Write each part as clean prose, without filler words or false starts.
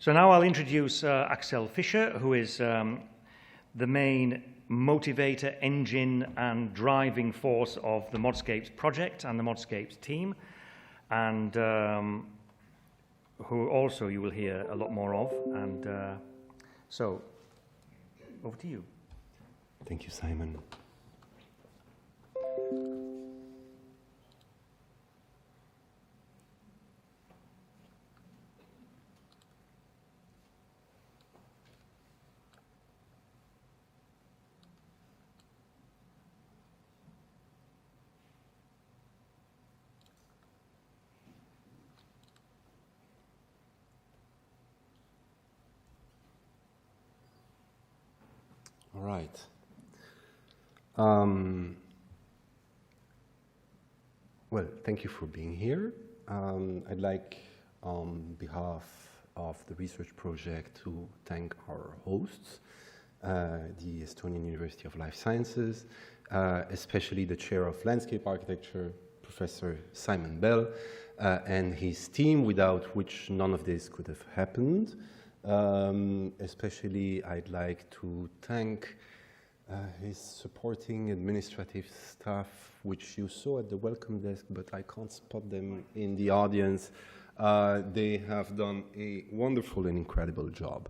So now I'll introduce Axel Fisher, who is the main motivator, engine, and driving force of the MODSCAPES project and the MODSCAPES team, and who also you will hear a lot more of. And so, over to you. Thank you, Simon. All right. Well, thank you for being here. I'd like, on behalf of the research project, to thank our hosts, the Estonian University of Life Sciences, especially the Chair of Landscape Architecture, Professor Simon Bell, and his team, without which none of this could have happened. Especially, I'd like to thank his supporting administrative staff, which you saw at the welcome desk, but I can't spot them in the audience. They have done a wonderful and incredible job.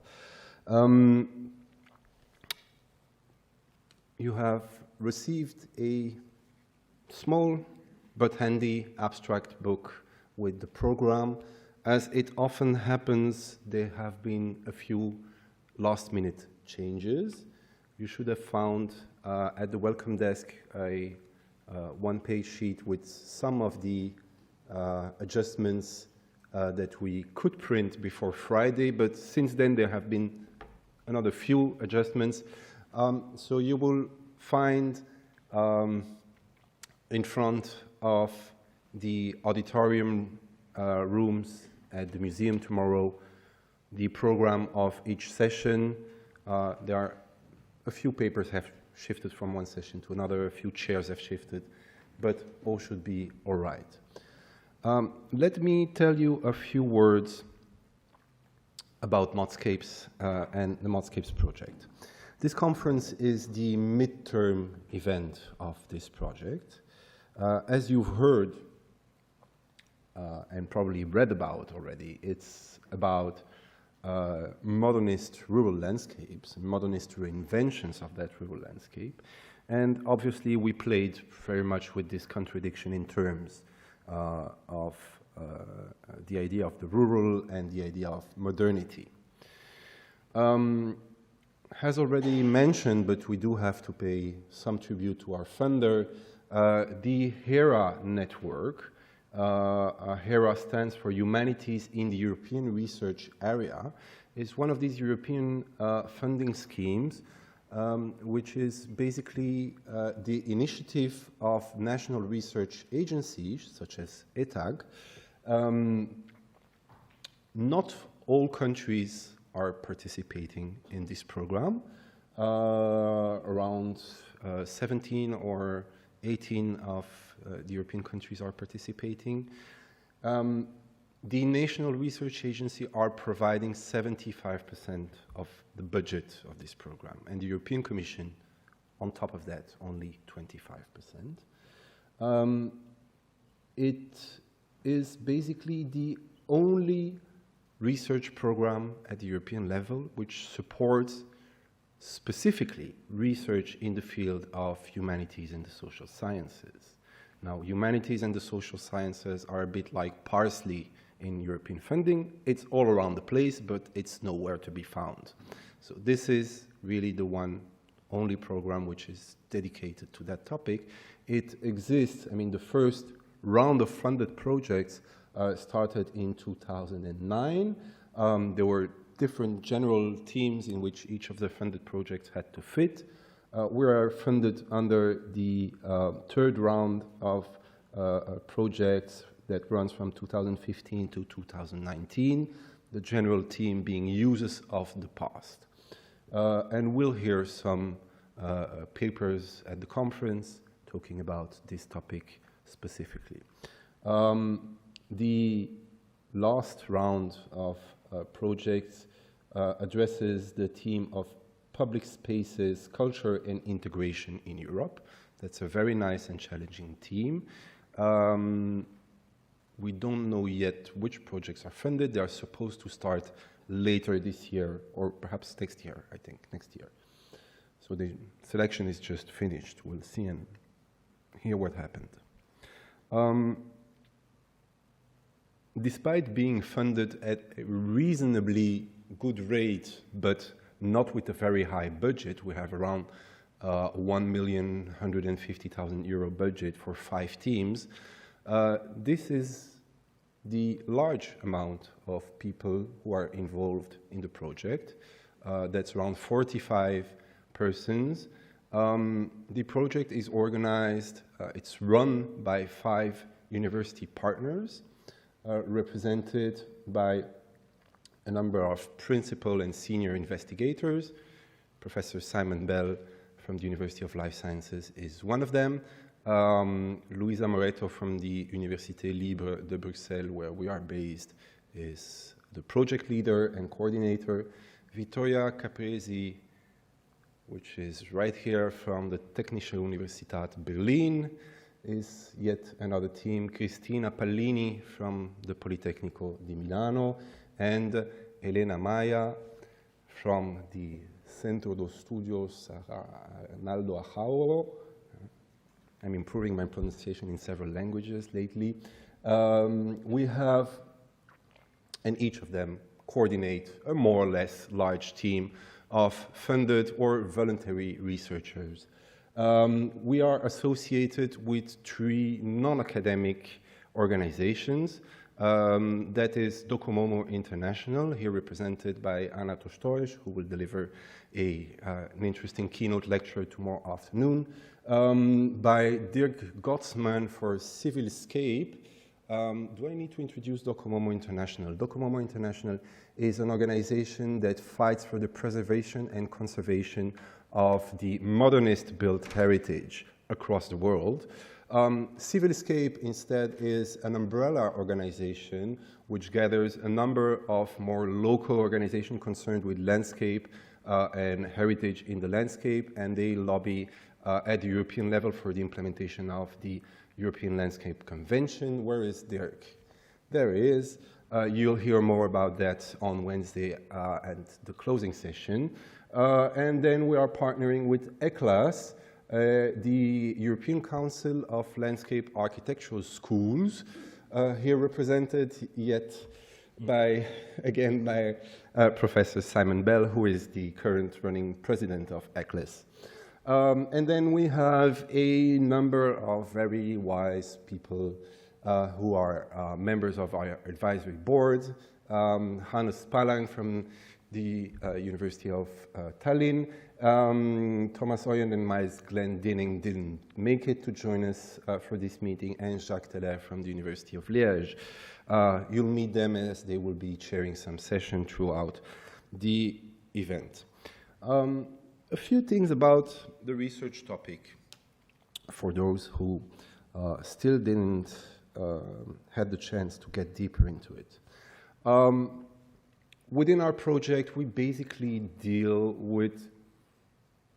You have received a small but handy abstract book with the program. As it often happens, there have been a few last-minute changes. You should have found at the welcome desk a one-page sheet with some of the adjustments that we could print before Friday, but since then there have been another few adjustments. So you will find in front of the auditorium rooms at the museum tomorrow the program of each session. There are a few papers have shifted from one session to another, a few chairs have shifted, but all should be all right. Let me tell you a few words about MODSCAPES and the MODSCAPES project. This conference is the midterm event of this project. As you've heard and probably read about already, it's about modernist rural landscapes, modernist reinventions of that rural landscape. And obviously we played very much with this contradiction in terms of the idea of the rural and the idea of modernity. As already mentioned, but we do have to pay some tribute to our funder, the HERA network. HERA stands for Humanities in the European Research Area. It's one of these European funding schemes which is basically the initiative of national research agencies such as ETAG. Not all countries are participating in this program. Around 17 or 18 of the European countries are participating. The National Research Agency are providing 75% of the budget of this program, and the European Commission, on top of that, only 25%. It is basically the only research program at the European level which supports specifically research in the field of humanities and the social sciences. Now, humanities and the social sciences are a bit like parsley in European funding. It's all around the place, but it's nowhere to be found. So this is really the one only program which is dedicated to that topic. It exists, I mean, the first round of funded projects started in 2009. There were different general teams in which each of the funded projects had to fit. We are funded under the third round of projects that runs from 2015 to 2019, the general team being users of the past. And we'll hear some papers at the conference talking about this topic specifically. The last round of project addresses the theme of public spaces, culture, and integration in Europe. That's a very nice and challenging theme. We don't know yet which projects are funded. They are supposed to start later this year, or perhaps next year, I think, next year. So the selection is just finished. We'll see and hear what happened. Despite being funded at a reasonably good rate, but not with a very high budget, we have around €1,150,000 budget for 5 teams. This is the large amount of people who are involved in the project. That's around 45 persons. The project is organized, it's run by 5 university partners, represented by a number of principal and senior investigators. Professor Simon Bell from the University of Life Sciences is one of them. Luisa Moreto from the Université Libre de Bruxelles, where we are based, is the project leader and coordinator. Vittoria Capresi, which is right here from the Technische Universität Berlin, is yet another team. Cristina Pallini from the Politecnico di Milano, and Elena Maya from the Centro de Estudios Arnaldo Ajauro. I'm improving my pronunciation in several languages lately. We have, and each of them coordinate a more or less large team of funded or voluntary researchers. We are associated with 3 non-academic organizations. That is Docomomo International, here represented by Anna Tostorisch, who will deliver an interesting keynote lecture tomorrow afternoon. By Dirk Gottsman for Civilscape. Do I need to introduce Docomomo International? Docomomo International is an organization that fights for the preservation and conservation of the modernist built heritage across the world. Civilscape instead is an umbrella organization which gathers a number of more local organizations concerned with landscape and heritage in the landscape, and they lobby at the European level for the implementation of the European Landscape Convention. Where is Dirk? There he is. You'll hear more about that on Wednesday at the closing session. And then we are partnering with ECLAS, the European Council of Landscape Architectural Schools, here represented yet by, again, by Professor Simon Bell, who is the current running president of ECLAS. And then we have a number of very wise people who are members of our advisory board. Hannes Palang from the University of Tallinn. Thomas Oyen and Miles Glendinning didn't make it to join us for this meeting, and Jacques Teller from the University of Liège. You'll meet them as they will be chairing some session throughout the event. A few things about the research topic for those who still didn't had the chance to get deeper into it. Within our project, we basically deal with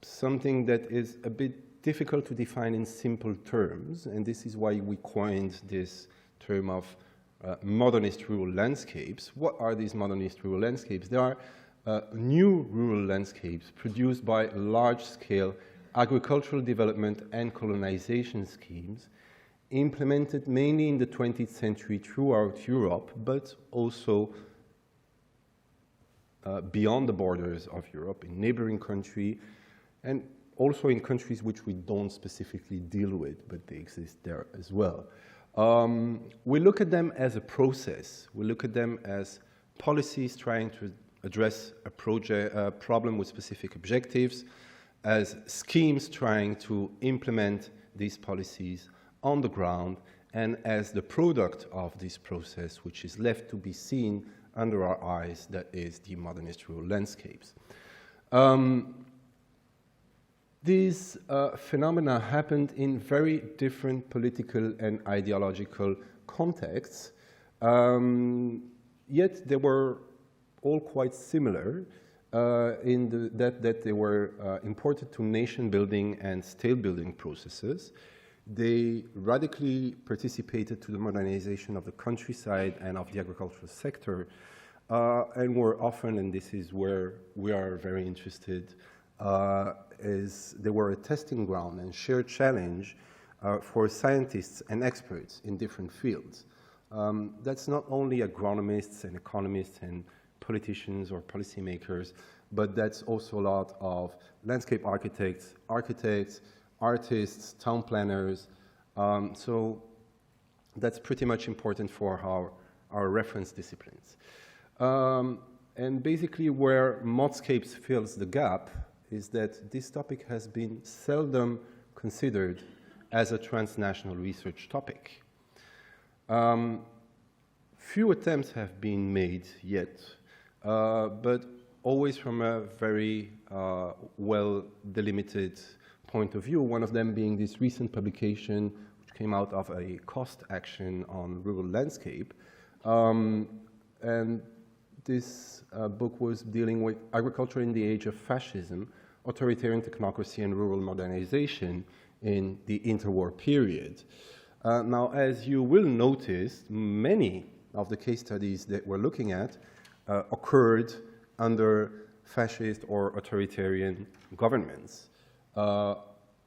something that is a bit difficult to define in simple terms, and this is why we coined this term of modernist rural landscapes. What are these modernist rural landscapes? They are new rural landscapes produced by large-scale agricultural development and colonization schemes implemented mainly in the 20th century throughout Europe, but also beyond the borders of Europe, in neighboring countries, and also in countries which we don't specifically deal with, but they exist there as well. We look at them as a process. We look at them as policies trying to address a problem with specific objectives, as schemes trying to implement these policies on the ground, and as the product of this process, which is left to be seen under our eyes, that is the modernist rural landscapes. These phenomena happened in very different political and ideological contexts, yet they were all quite similar in that they were important to nation building and state building processes. They radically participated to the modernization of the countryside and of the agricultural sector, and were often, and this is where we are very interested, is they were a testing ground and shared challenge for scientists and experts in different fields. That's not only agronomists and economists and politicians or policymakers, but that's also a lot of landscape architects, artists, town planners. So that's pretty much important for our reference disciplines. And basically where MODSCAPES fills the gap is that this topic has been seldom considered as a transnational research topic. Few attempts have been made yet, but always from a very well-delimited point of view, one of them being this recent publication which came out of a cost action on rural landscape. And this book was dealing with agriculture in the age of fascism, authoritarian technocracy, and rural modernization in the interwar period. Now, as you will notice, many of the case studies that we're looking at occurred under fascist or authoritarian governments.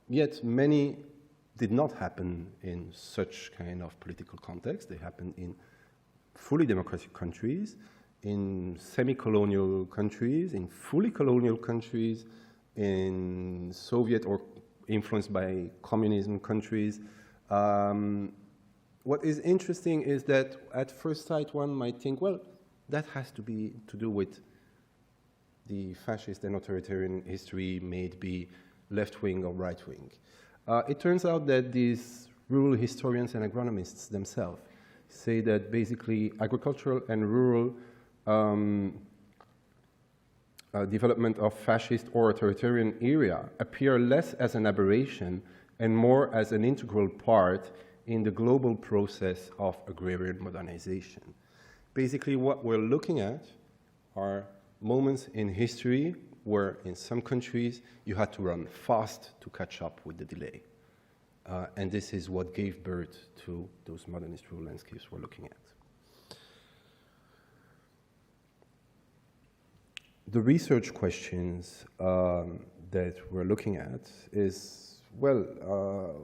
Yet many did not happen in such kind of political context. They happened in fully democratic countries, in semi-colonial countries, in fully colonial countries, in Soviet or influenced by communism countries. What is interesting is that at first sight one might think, well, that has to be to do with the fascist and authoritarian history, may it be left-wing or right-wing. It turns out that these rural historians and agronomists themselves say that basically agricultural and rural development of fascist or authoritarian area appear less as an aberration and more as an integral part in the global process of agrarian modernization. Basically, what we're looking at are moments in history where in some countries you had to run fast to catch up with the delay. And this is what gave birth to those modernist rural landscapes we're looking at. The research questions that we're looking at is, well,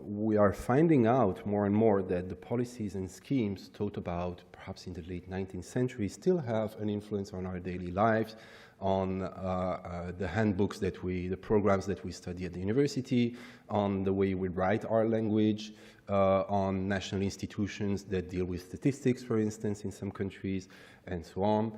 we are finding out more and more that the policies and schemes taught about perhaps in the late 19th century still have an influence on our daily lives, on the handbooks that the programs that we study at the university, on the way we write our language, on national institutions that deal with statistics, for instance, in some countries, and so on.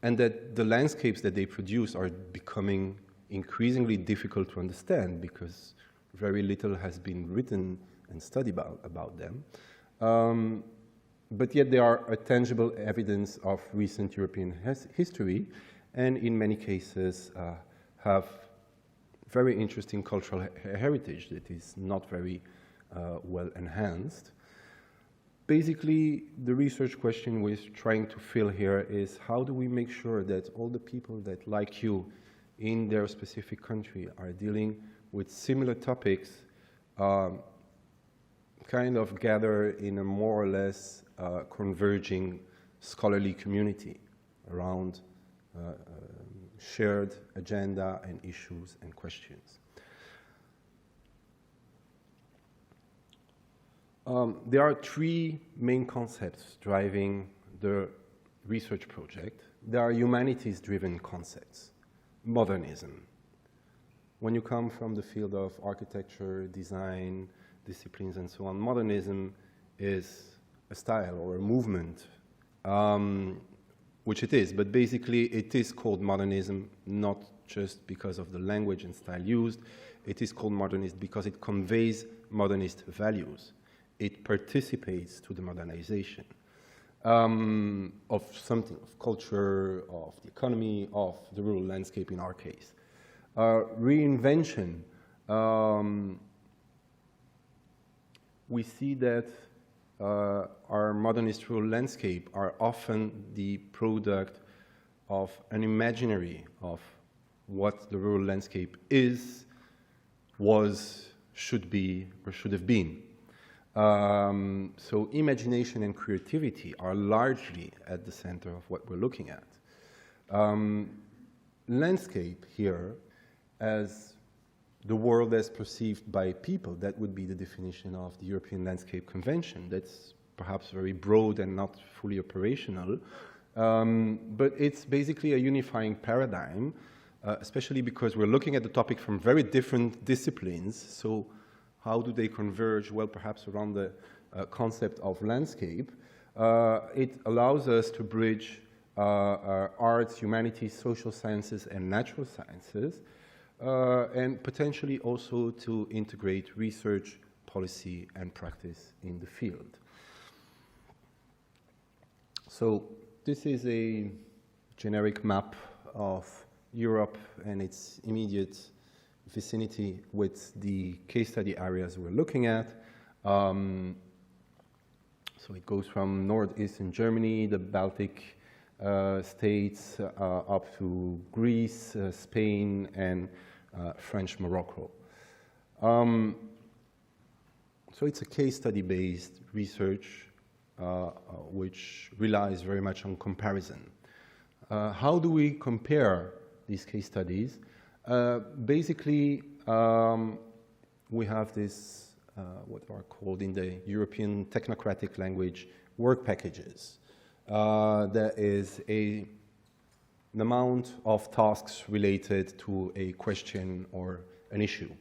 And that the landscapes that they produce are becoming increasingly difficult to understand because very little has been written and studied about them. But yet they are a tangible evidence of recent European history, and in many cases have very interesting cultural heritage that is not very well enhanced. Basically, the research question we're trying to fill here is how do we make sure that all the people that, like you, in their specific country are dealing with similar topics, kind of gather in a more or less converging scholarly community around shared agenda and issues and questions. There are three main concepts driving the research project. There are humanities-driven concepts. Modernism. When you come from the field of architecture, design, disciplines, and so on, modernism is a style or a movement, which it is, but basically it is called modernism not just because of the language and style used. It is called modernist because it conveys modernist values. It participates to the modernization of something, of culture, of the economy, of the rural landscape in our case. Reinvention, we see that our modernist rural landscape are often the product of an imaginary of what the rural landscape is, was, should be, or should have been. So imagination and creativity are largely at the center of what we're looking at. Landscape here as the world as perceived by people, that would be the definition of the European Landscape Convention. That's perhaps very broad and not fully operational, but it's basically a unifying paradigm, especially because we're looking at the topic from very different disciplines. So how do they converge? Well, perhaps around the concept of landscape. It allows us to bridge arts, humanities, social sciences, and natural sciences, and potentially also to integrate research, policy, and practice in the field. So this is a generic map of Europe and its immediate vicinity with the case study areas we're looking at. So it goes from northeastern Germany, the Baltic states, up to Greece, Spain, and French Morocco. So it's a case study based research which relies very much on comparison. How do we compare these case studies? Basically, we have this, what are called in the European technocratic language, work packages. There is an amount of tasks related to a question or an issue.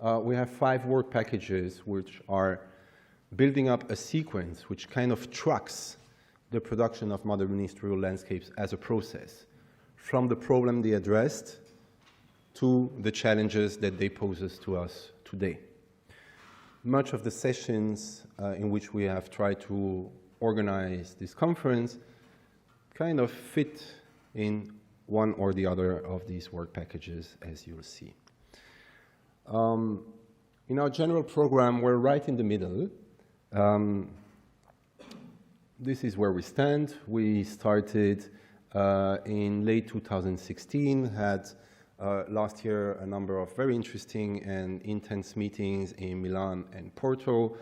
We have 5 work packages which are building up a sequence which kind of tracks the production of modernist rural landscapes as a process, from the problem they addressed to the challenges that they pose to us today. Much of the sessions in which we have tried to organize this conference kind of fit in one or the other of these work packages, as you'll see. In our general program, we're right in the middle. This is where we stand. We started in late 2016, had last year a number of very interesting and intense meetings in Milan and Porto.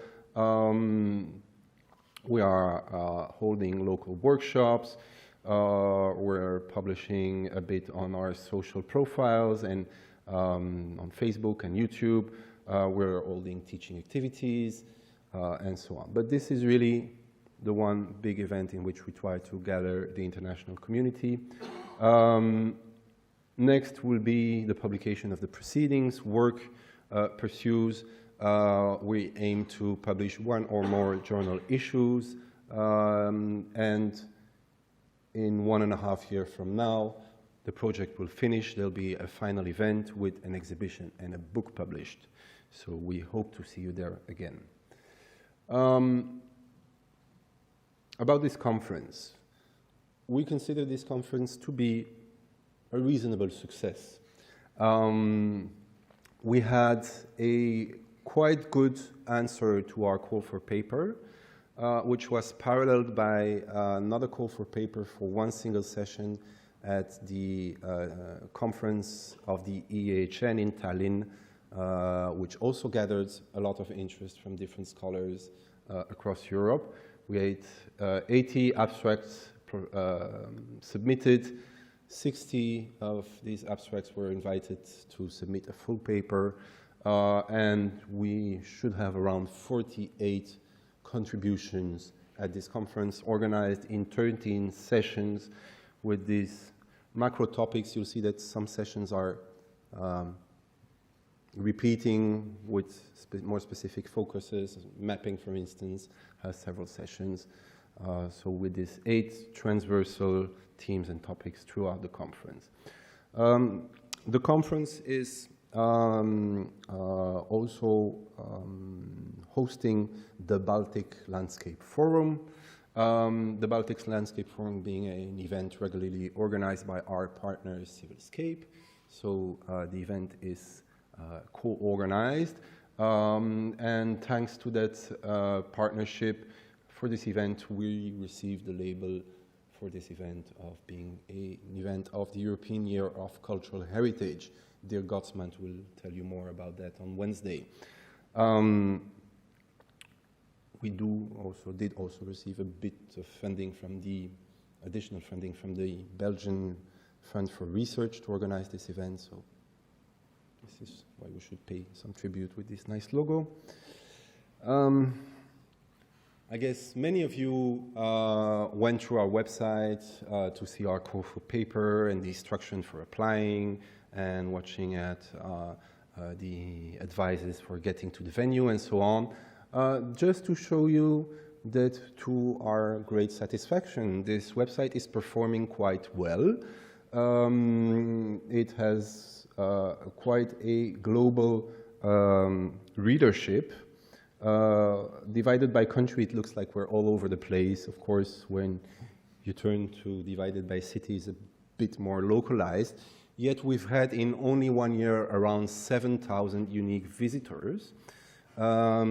We are holding local workshops. We're publishing a bit on our social profiles and on Facebook and YouTube. We're holding teaching activities and so on. But this is really the one big event in which we try to gather the international community. Next will be the publication of the proceedings. Work pursues. We aim to publish 1 or more journal issues, and in 1.5 years from now, the project will finish. There'll be a final event with an exhibition and a book published. So we hope to see you there again. About this conference, we consider this conference to be a reasonable success. We had a quite good answer to our call for paper, which was paralleled by another call for paper for 1 single session at the conference of the EAHN in Tallinn, which also gathered a lot of interest from different scholars across Europe. We had 80 abstracts submitted. 60 of these abstracts were invited to submit a full paper, and we should have around 48 contributions at this conference, organized in 13 sessions with these macro topics. You'll see that some sessions are repeating with more specific focuses. Mapping, for instance, has several sessions. So with these 8 transversal themes and topics throughout the conference. The conference is also hosting the Baltic Landscape Forum. The Baltic Landscape Forum being an event regularly organized by our partner Civilscape. So the event is co-organized, and thanks to that partnership, for this event, we received the label for this event of being an event of the European Year of Cultural Heritage. Dear Gottsman will tell you more about that on Wednesday. We did also receive a bit of funding from additional funding from the Belgian Fund for Research to organize this event, so this is why we should pay some tribute with this nice logo. I guess many of you went through our website to see our call for paper and the instruction for applying and watching at the advices for getting to the venue and so on. Just to show you that to our great satisfaction, this website is performing quite well. It has quite a global readership. Divided by country, it looks like we're all over the place. Of course, when you turn to divided by city, it's a bit more localized. Yet we've had in only 1 year around 7,000 unique visitors. How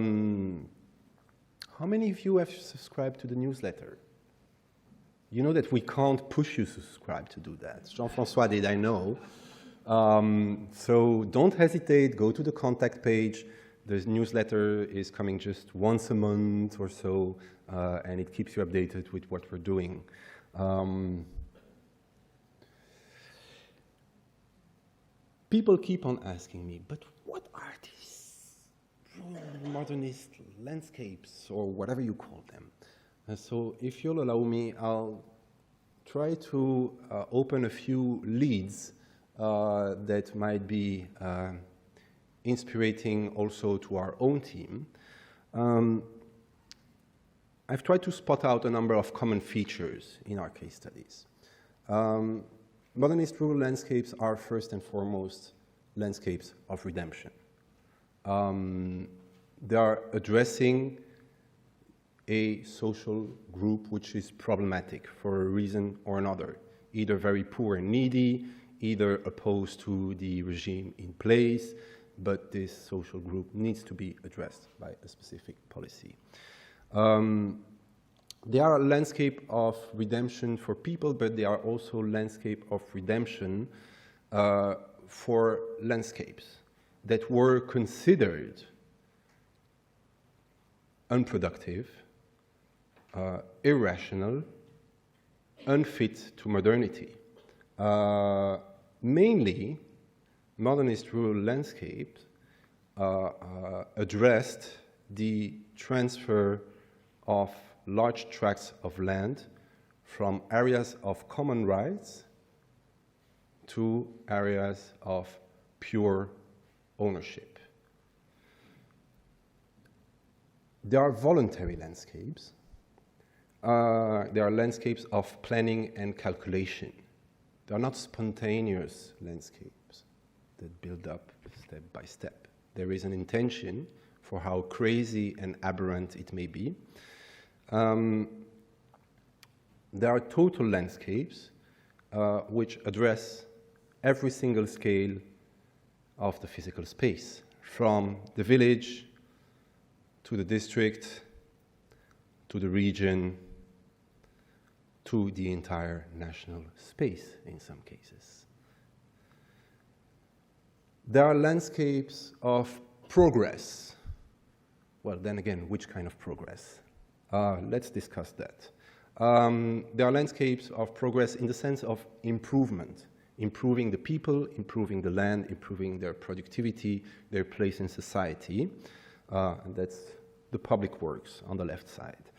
many of you have subscribed to the newsletter? You know that we can't push you to subscribe to do that. Jean-François did, I know. So don't hesitate, go to the contact page. The newsletter is coming just once a month or so, and it keeps you updated with what we're doing. People keep on asking me, but what are these modernist landscapes, or whatever you call them? So if you'll allow me, I'll try to open a few leads that might be inspiring also to our own team. I've tried to spot out a number of common features in our case studies. Modernist rural landscapes are first and foremost landscapes of redemption. They are addressing a social group which is problematic for a reason or another, either very poor and needy, either opposed to the regime in place, but this social group needs to be addressed by a specific policy. They are a landscape of redemption for people, but they are also landscape of redemption for landscapes that were considered unproductive, irrational, unfit to modernity. Mainly, modernist rural landscapes addressed the transfer of large tracts of land from areas of common rights to areas of pure ownership. There are voluntary landscapes. There are landscapes of planning and calculation. They are not spontaneous landscapes that build up step by step. There is an intention for how crazy and aberrant it may be. There are total landscapes which address every single scale of the physical space, from the village to the district to the region to the entire national space in some cases. There are landscapes of progress. Well, then again, which kind of progress? Let's discuss that. There are landscapes of progress in the sense of improvement, improving the people, improving the land, improving their productivity, their place in society. And that's the public works on the left side.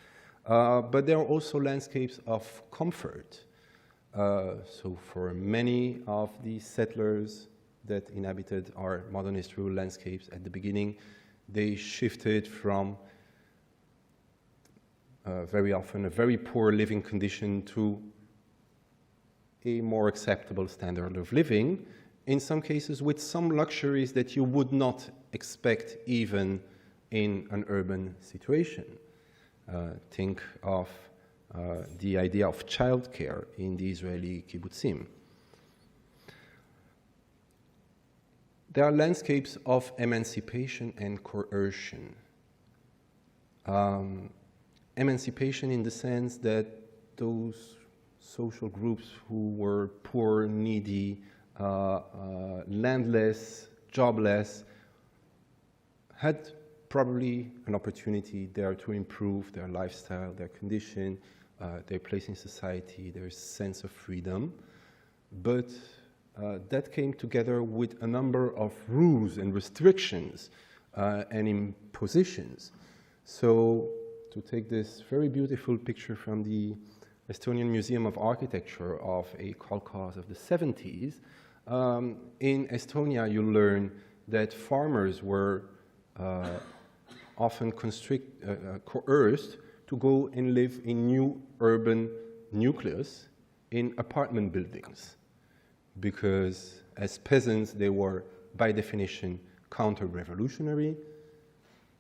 But there are also landscapes of comfort. So for many of the settlers that inhabited our modernist rural landscapes at the beginning, they shifted from very often a very poor living condition to a more acceptable standard of living, in some cases with some luxuries that you would not expect even in an urban situation. Think of the idea of childcare in the Israeli kibbutzim. There are landscapes of emancipation and coercion. emancipation in the sense that those social groups who were poor, needy, landless, jobless, had probably an opportunity there to improve their lifestyle, their condition, their place in society, their sense of freedom. But that came together with a number of rules and restrictions and impositions. So to take this very beautiful picture from the Estonian Museum of Architecture of a kolkhoz of the 70s, in Estonia you learn that farmers were often coerced to go and live in new urban nucleus in apartment buildings, because as peasants they were by definition counter-revolutionary.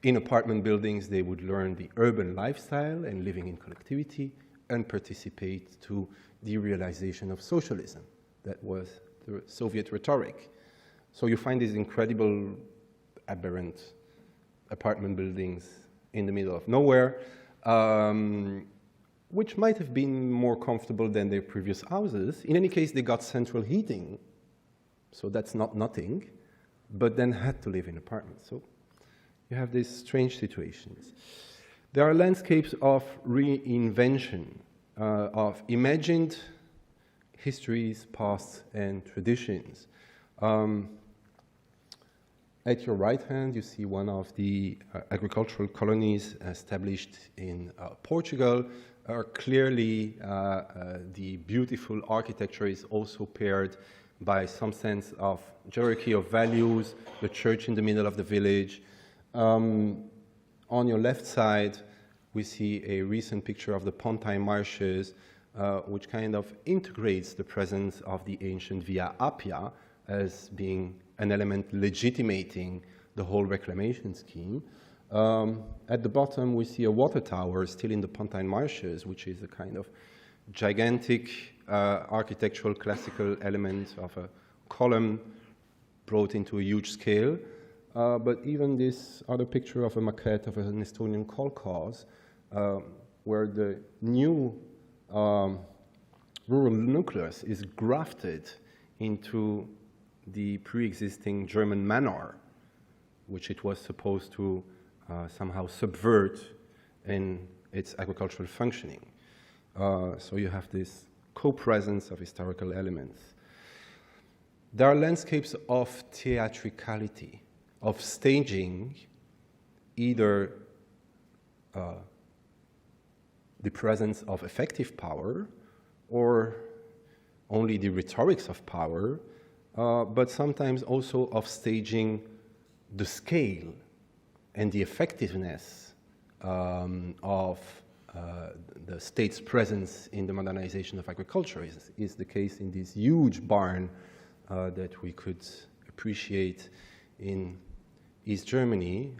In apartment buildings they would learn the urban lifestyle and living in collectivity and participate to the realization of socialism. That was the Soviet rhetoric. So you find these incredible aberrant apartment buildings in the middle of nowhere, which might have been more comfortable than their previous houses. In any case, they got central heating, so that's not nothing, but then had to live in apartments. So you have these strange situations. There are landscapes of reinvention, of imagined histories, pasts, and traditions. At your right hand, you see one of the agricultural colonies established in Portugal. Clearly, the beautiful architecture is also paired by some sense of hierarchy of values, the church in the middle of the village. On your left side, we see a recent picture of the Pontine Marshes, which kind of integrates the presence of the ancient Via Appia as being an element legitimating the whole reclamation scheme. At the bottom, we see a water tower still in the Pontine Marshes, which is a kind of gigantic architectural classical element of a column brought into a huge scale. But even this other picture of a maquette of an Estonian kolkhoz, where the new rural nucleus is grafted into the pre-existing German manor, which it was supposed to somehow subvert in its agricultural functioning. So you have this co-presence of historical elements. There are landscapes of theatricality, of staging either the presence of effective power or only the rhetorics of power, but sometimes also of staging the scale and the effectiveness of the state's presence in the modernization of agriculture is the case in this huge barn that we could appreciate in East Germany,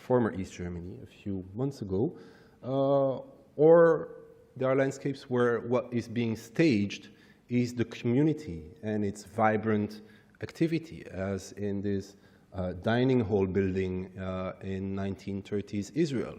former East Germany, a few months ago, or there are landscapes where what is being staged is the community and its vibrant activity, as in this dining hall building in 1930s Israel.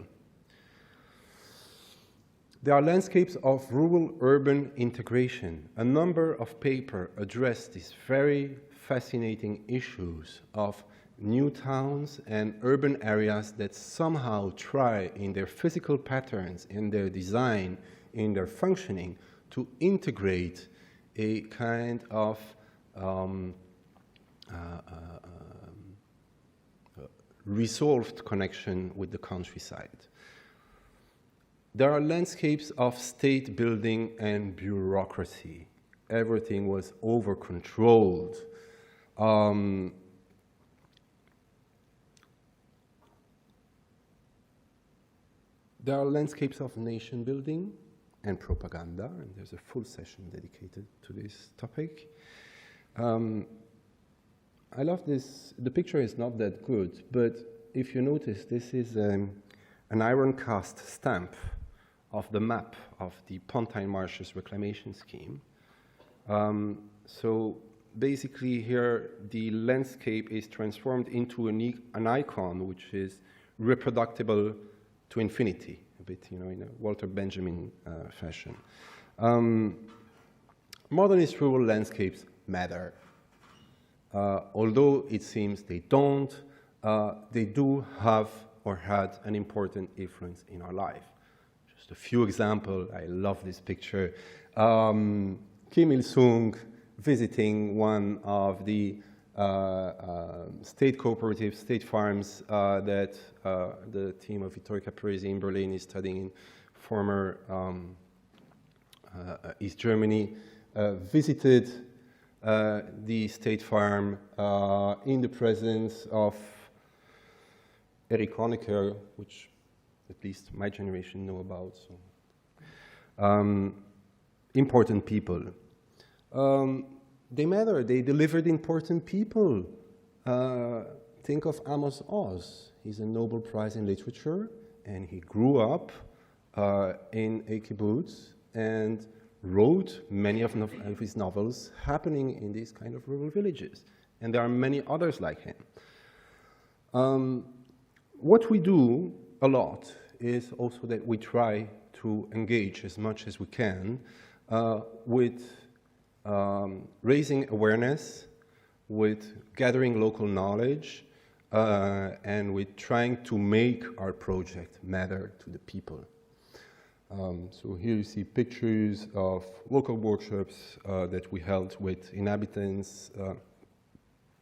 There are landscapes of rural-urban integration. A number of papers address these very fascinating issues of new towns and urban areas that somehow try in their physical patterns, in their design, in their functioning, to integrate a kind of resolved connection with the countryside. There are landscapes of state building and bureaucracy. Everything was over-controlled. There are landscapes of nation building and propaganda, and there's a full session dedicated to this topic. I love this. The picture is not that good, but if you notice, this is an iron cast stamp of the map of the Pontine Marshes reclamation scheme. So basically here, the landscape is transformed into an icon which is reproducible to infinity. bit, you know, in a Walter Benjamin fashion. Modernist rural landscapes matter. Although it seems they don't, they do have or had an important influence in our life. Just a few examples. I love this picture. Kim Il-sung visiting one of the state cooperatives, state farms that the team of Vittorio Caprese in Berlin is studying in former East Germany, visited the state farm in the presence of Erich Honecker, which at least my generation know about. So, important people. They matter. They delivered important people. Think of Amos Oz. He's a Nobel Prize in Literature, and he grew up in a kibbutz and wrote many of his novels happening in these kind of rural villages. And there are many others like him. What we do a lot is also that we try to engage as much as we can with raising awareness, with gathering local knowledge, and with trying to make our project matter to the people. So here you see pictures of local workshops that we held with inhabitants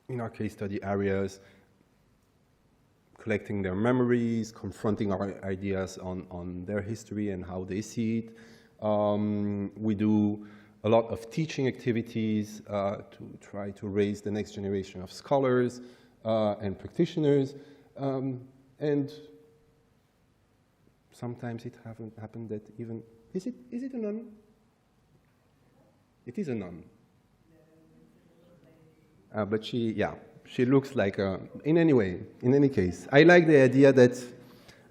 in our case study areas, collecting their memories, confronting our ideas on their history and how they see it. We do a lot of teaching activities to try to raise the next generation of scholars and practitioners. And sometimes it hasn't happened that even, is it a nun? It is a nun. But she looks like a, in any case. I like the idea that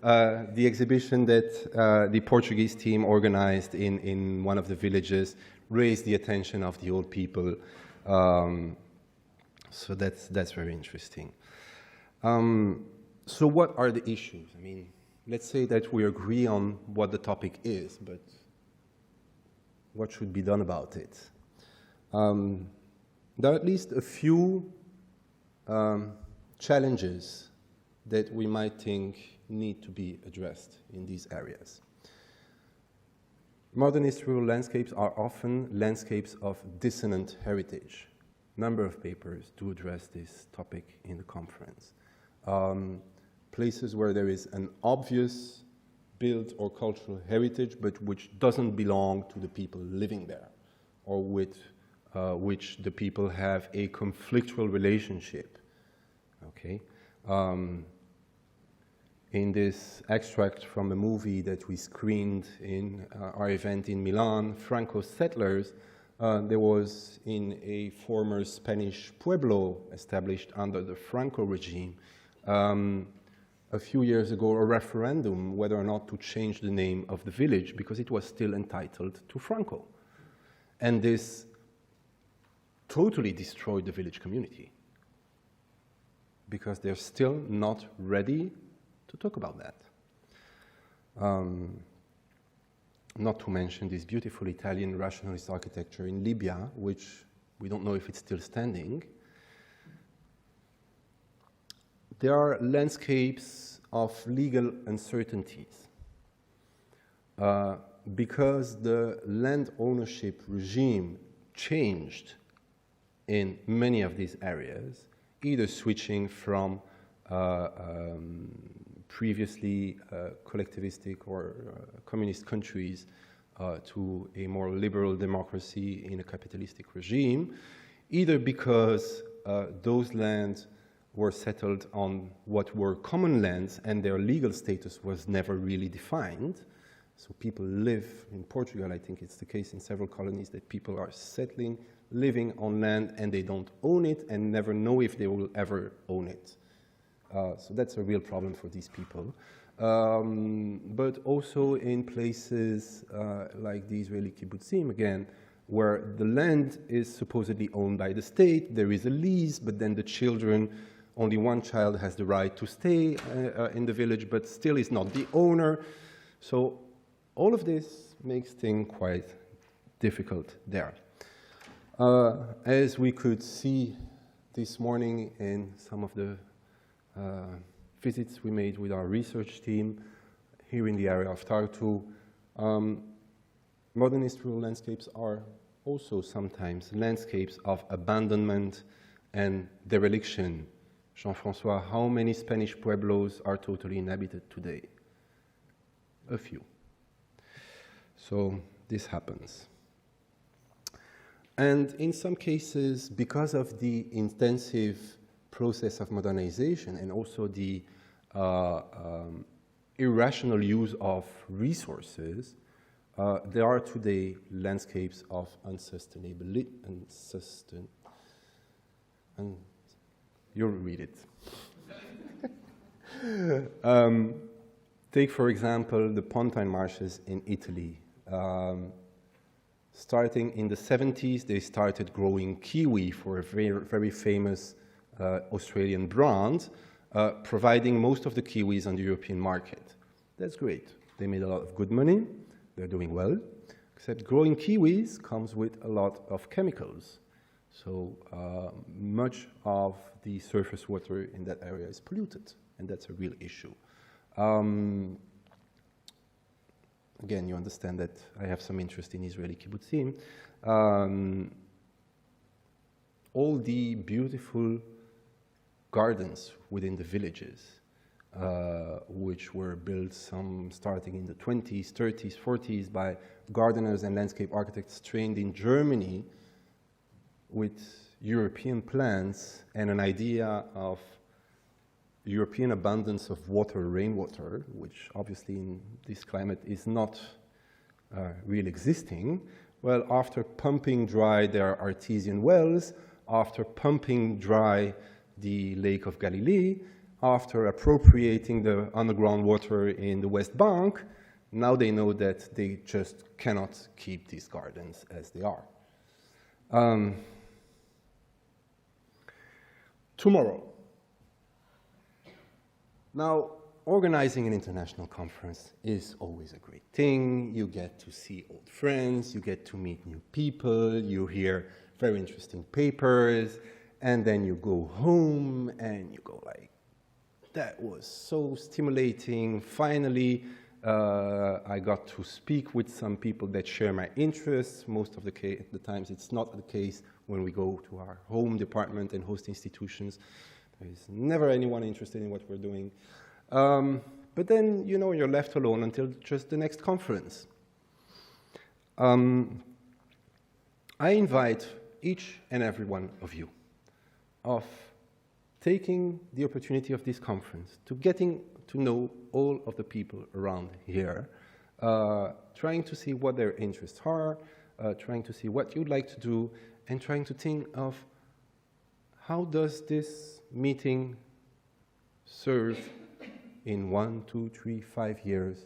the exhibition that the Portuguese team organized in one of the villages raised the attention of the old people. So that's very interesting. So what are the issues? I mean, let's say that we agree on what the topic is, but what should be done about it? There are at least a few challenges that we might think need to be addressed in these areas. Modernist rural landscapes are often landscapes of dissonant heritage. A number of papers do address this topic in the conference. Places where there is an obvious built or cultural heritage, but which doesn't belong to the people living there, or with which the people have a conflictual relationship. Okay. In this extract from a movie that we screened in our event in Milan, Franco Settlers, there was in a former Spanish pueblo established under the Franco regime a few years ago a referendum whether or not to change the name of the village because it was still entitled to Franco. And this totally destroyed the village community because they're still not ready to talk about that. Not to mention this beautiful Italian rationalist architecture in Libya, which we don't know if it's still standing. There are landscapes of legal uncertainties. Because the land ownership regime changed in many of these areas, either switching from previously collectivistic or communist countries to a more liberal democracy in a capitalistic regime, either because those lands were settled on what were common lands and their legal status was never really defined. So people live in Portugal, I think it's the case in several colonies that people are settling, living on land and they don't own it and never know if they will ever own it. So that's a real problem for these people. But also in places like the Israeli kibbutzim, again, where the land is supposedly owned by the state, there is a lease, but then the children, only one child has the right to stay in the village, but still is not the owner. So all of this makes things quite difficult there. As we could see this morning in some of the visits we made with our research team here in the area of Tartu, modernist rural landscapes are also sometimes landscapes of abandonment and dereliction. Jean-François, how many Spanish pueblos are totally inhabited today? A few. So this happens. And in some cases, because of the intensive process of modernization and also the irrational use of resources, there are today landscapes of unsustainability, and you'll read it. Take, for example, the Pontine marshes in Italy. Starting in the 70s, they started growing kiwi for a very, very famous Australian brand, providing most of the kiwis on the European market. That's great. They made a lot of good money. They're doing well. Except growing kiwis comes with a lot of chemicals. So much of the surface water in that area is polluted, and that's a real issue. Again, you understand that I have some interest in Israeli kibbutzim. All the beautiful gardens within the villages, which were built starting in the 20s, 30s, 40s by gardeners and landscape architects trained in Germany with European plans and an idea of European abundance of water, rainwater, which obviously in this climate is not really existing. Well, after pumping dry their artesian wells, after pumping dry the Lake of Galilee, after appropriating the underground water in the West Bank, now they know that they just cannot keep these gardens as they are. Tomorrow. Now, organizing an international conference is always a great thing. You get to see old friends, you get to meet new people, you hear very interesting papers, and then you go home and you go like, that was so stimulating. Finally, I got to speak with some people that share my interests. Most of the times it's not the case when we go to our home department and host institutions. There is never anyone interested in what we're doing. But then, you know, you're left alone until just the next conference. I invite each and every one of you of taking the opportunity of this conference to getting to know all of the people around here, trying to see what their interests are, trying to see what you'd like to do, and trying to think of how does this meeting serve in 1, 2, 3, 5 years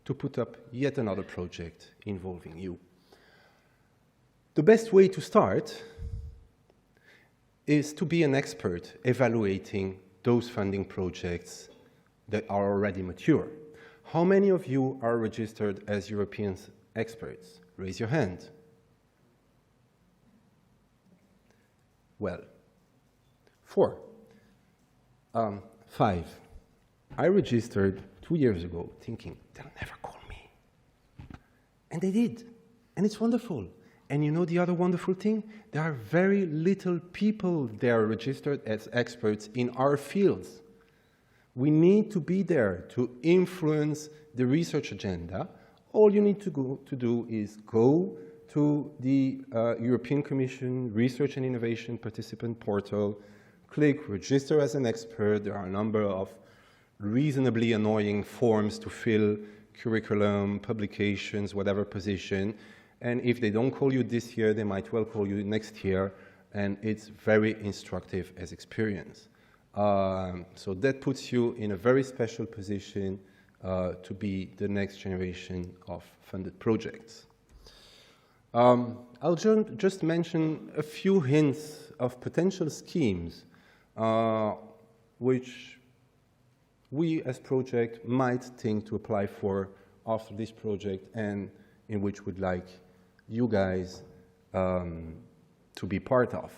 to put up yet another project involving you. The best way to start is to be an expert evaluating those funding projects that are already mature. How many of you are registered as European experts? Raise your hand. Well, 4. 5. I registered 2 years ago thinking, they'll never call me. And they did. And it's wonderful. And you know the other wonderful thing? There are very little people there registered as experts in our fields. We need to be there to influence the research agenda. All you need to do is go to the European Commission Research and Innovation Participant Portal, click Register as an Expert. There are a number of reasonably annoying forms to fill, curriculum, publications, whatever position. And if they don't call you this year, they might well call you next year. And it's very instructive as experience. So that puts you in a very special position to be the next generation of funded projects. I'll just mention a few hints of potential schemes which we as project might think to apply for after this project and in which we'd like you guys to be part of.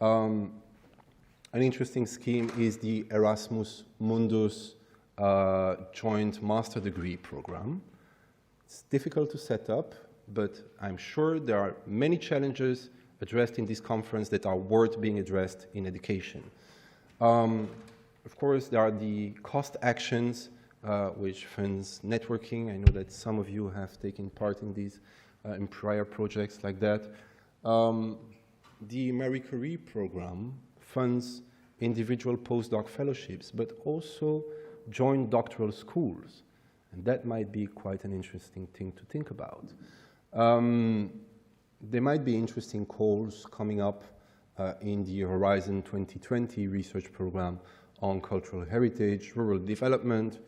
An interesting scheme is the Erasmus Mundus joint master degree program. It's difficult to set up, but I'm sure there are many challenges addressed in this conference that are worth being addressed in education. Of course, there are the cost actions, which funds networking. I know that some of you have taken part in these, in prior projects like that. The Marie Curie program funds individual postdoc fellowships, but also joint doctoral schools. And that might be quite an interesting thing to think about. There might be interesting calls coming up in the Horizon 2020 research program on cultural heritage, rural development.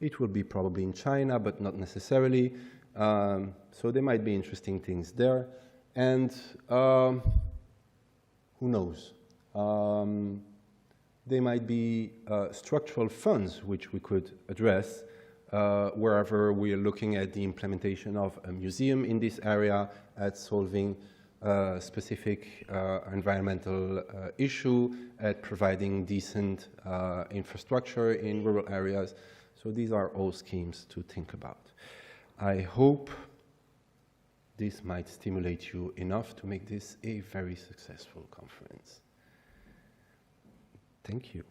It will be probably in China, but not necessarily. So there might be interesting things there. And who knows? There might be structural funds which we could address wherever we are looking at the implementation of a museum in this area, at solving specific environmental issue, at providing decent infrastructure in rural areas. So these are all schemes to think about. I hope this might stimulate you enough to make this a very successful conference. Thank you.